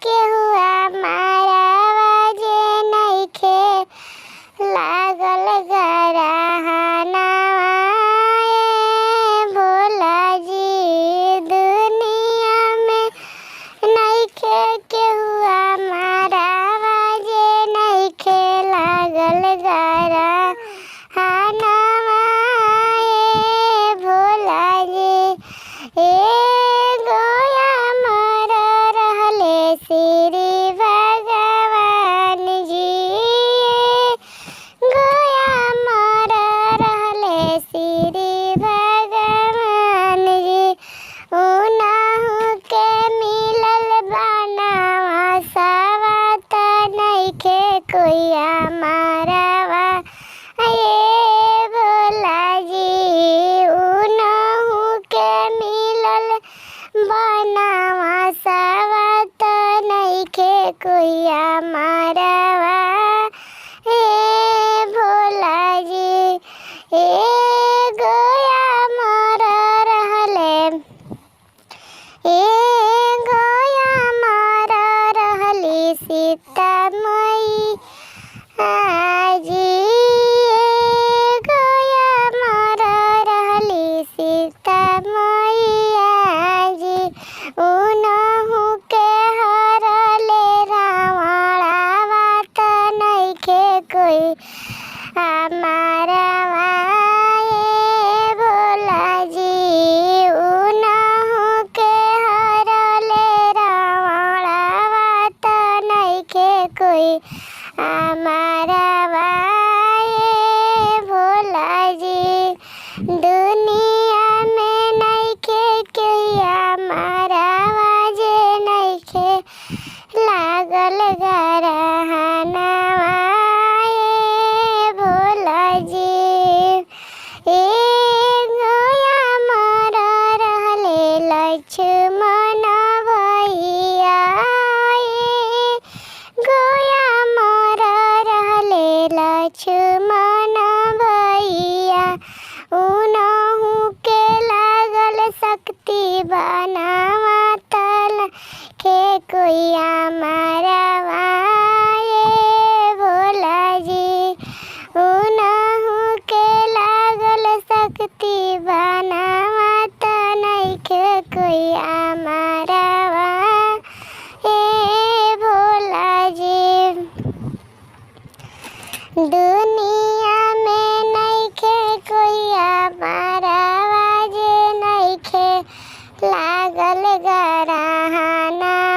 केहू हमारा जे नइखे लागल गरहनवा भोला जी दुनिया में नइखे केहू हमारा जे नइखे लागल गरहनवा भोला जी गोया मर रहले श्री भगवान जी गोया मर रहले श्री भगवान जी उनहु के मिलल बनवा सवत नइखे कोई हमारवा भोला जी उनहु के मिलल बनवा सवत नइखे कोई हमारवा भोला जी गोया मर रहले गोया मर रहली सीता मैया जी गोया मर रहली सीता मैया जी उनहु के हरले रावणवा त नइखे कोई हमारवा भोला जी उनहु के हरले रावणवा त नइखे कोई हमारवा भोला जी दुनिया में नइखे कोई हमारवा जे नइखे लागल गरहनवा भोला जी गोया मर रहले लक्ष्मण भैया गोया मर रहले लक्ष्मण भैया उनहु के लागल शक्ति बनवा तल के कोई हमारवा भोला जी उनहु के लागल शक्ति बनवा त नइखे कोई हमारवा भोला जी दुनिया में नइखे कोई हमारवा जे नइखे लागल गरहनवा